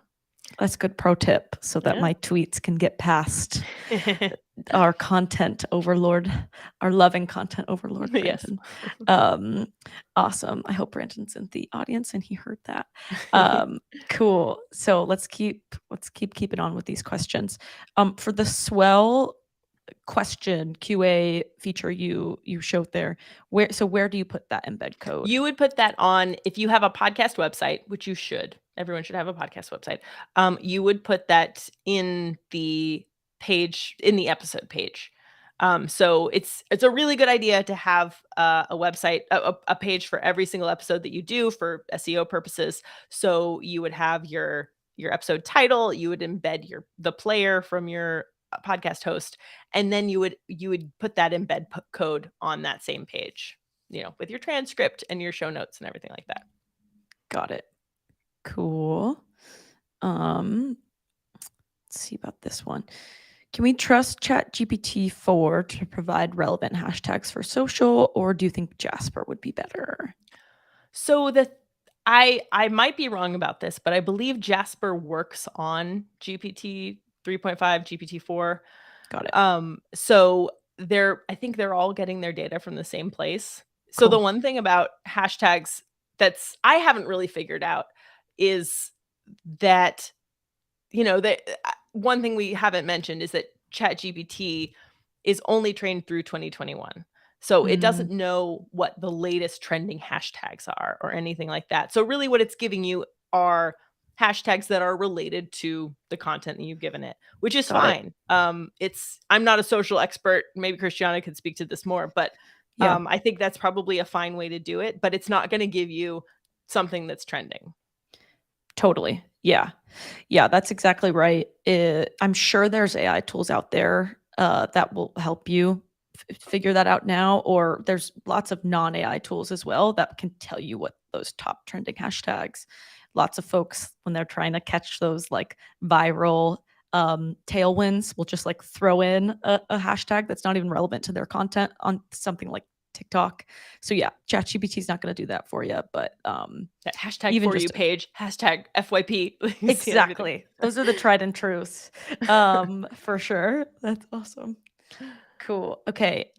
That's a good pro tip so that my tweets can get past our content overlord, our loving content overlord, Brandon. Yes. Awesome. I hope Brandon's in the audience and he heard that. Cool. So let's keep keeping on with these questions. For the Swell question QA feature you showed there, where do you put that embed code? You would put that on, if you have a podcast website, which you should. Everyone should have a podcast website. You would put that in the page, in the episode page. So it's a really good idea to have a website, a page for every single episode that you do for SEO purposes. So you would have your episode title, you would embed the player from your podcast host, and then you would put that embed code on that same page. with your transcript and your show notes and everything like that. Got it. Cool. Let's see about this one. Can we trust ChatGPT-4 to provide relevant hashtags for social, or do you think Jasper would be better? So I might be wrong about this, but I believe Jasper works on GPT 3.5, GPT 4. Got it. So I think they're all getting their data from the same place. So the Cool. one thing about hashtags I haven't really figured out is that, one thing we haven't mentioned is that ChatGPT is only trained through 2021. So it doesn't know what the latest trending hashtags are or anything like that. So really what it's giving you are hashtags that are related to the content that you've given it, which is Got it. fine. I'm not a social expert. Maybe Christiana could speak to this more, but Yeah. I think that's probably a fine way to do it, but it's not going to give you something that's trending. Totally. Yeah. Yeah, that's exactly right. I'm sure there's AI tools out there that will help you figure that out now, or there's lots of non-AI tools as well that can tell you what those top trending hashtags. Lots of folks, when they're trying to catch those like viral tailwinds, will just like throw in a hashtag that's not even relevant to their content on something like TikTok. So yeah, ChatGPT is not going to do that for you, but That hashtag even for you just page, hashtag FYP. You see everything. exactly. Those are the tried and truths. For sure. That's awesome. Cool. Okay.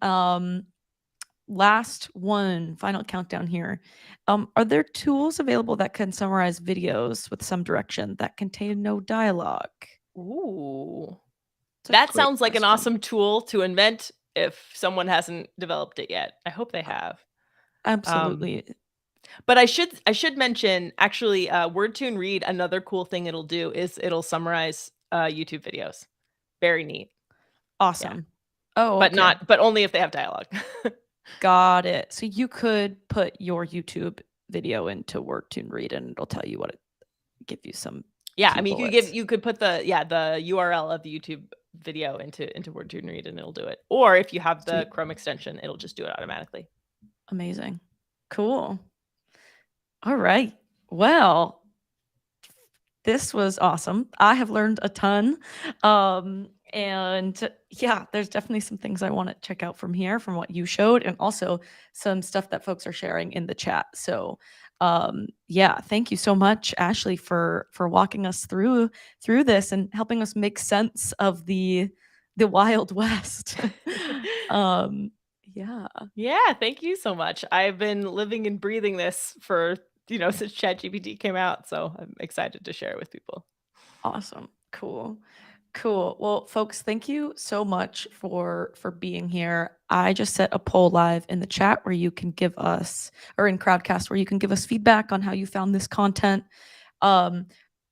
Last one, final countdown here. Are there tools available that can summarize videos with some direction that contain no dialogue? Ooh. It's a That great sounds like an question. awesome tool to invent if someone hasn't developed it yet. I hope they have. Absolutely. But I should mention actually WordTune Read, another cool thing it'll do is it'll summarize YouTube videos. Very neat. Awesome. Oh, But okay. but only if they have dialogue. Got it. So you could put your YouTube video into WordTune Read and it'll tell you what it give you some Yeah, I key mean bullets. you could put the URL of the YouTube video into WordTune Read and it'll do it. Or if you have the Sweet. Chrome extension, it'll just do it automatically. Amazing. Cool. All right. Well, this was awesome. I have learned a ton. And yeah, there's definitely some things I want to check out from here, from what you showed, and also some stuff that folks are sharing in the chat. So yeah, thank you so much, Ashley, for walking us through this and helping us make sense of the Wild West. Yeah. Yeah, thank you so much. I've been living and breathing this for, since ChatGPT came out, so I'm excited to share it with people. Awesome. Cool. Cool. Well, folks, thank you so much for being here. I just set a poll live in the chat where you can give us, or in Crowdcast, where you can give us feedback on how you found this content.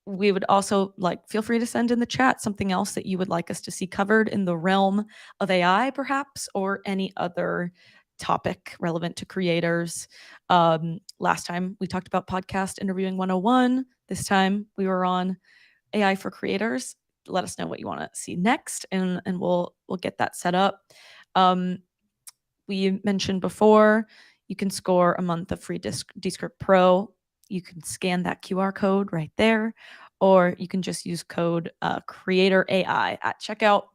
We would also feel free to send in the chat something else that you would like us to see covered in the realm of AI, perhaps, or any other topic relevant to creators. Last time we talked about podcast interviewing 101. This time we were on AI for creators. Let us know what you want to see next, and we'll get that set up. We mentioned before, you can score a month of free Descript Pro. You can scan that QR code right there, or you can just use code Creator AI at checkout.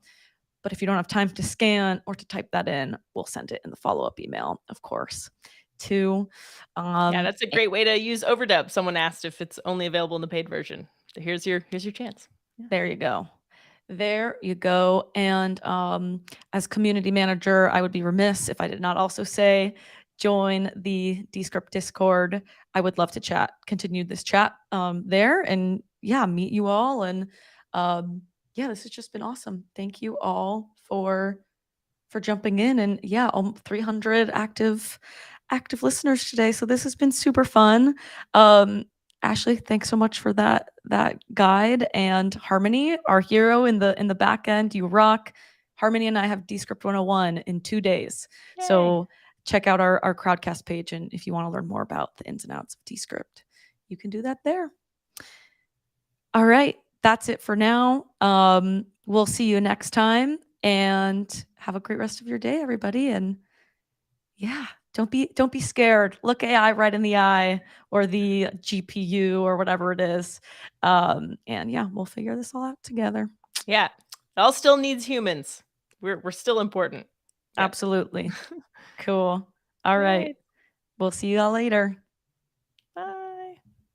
But if you don't have time to scan or to type that in, we'll send it in the follow-up email, of course, too. Yeah, that's a great way to use overdub. Someone asked if it's only available in the paid version. Here's your chance. There you go. There you go. And as community manager, I would be remiss if I did not also say, join the Descript Discord. I would love to continue this chat there, and yeah, meet you all. And yeah, this has just been awesome. Thank you all for jumping in, and yeah, 300 active listeners today. So this has been super fun. Ashley, thanks so much for that guide. And Harmony, our hero in the back end, you rock. Harmony and I have Descript 101 in 2 days. Yay. So check out our Crowdcast page, and if you want to learn more about the ins and outs of Descript, you can do that there. All right, that's it for now. We'll see you next time, and have a great rest of your day, everybody. And yeah, don't be scared. Look AI right in the eye, or the GPU, or whatever it is. And yeah, we'll figure this all out together. Yeah. It all still needs humans. We're still important. Yeah. Absolutely. Cool. All right. We'll see y'all later.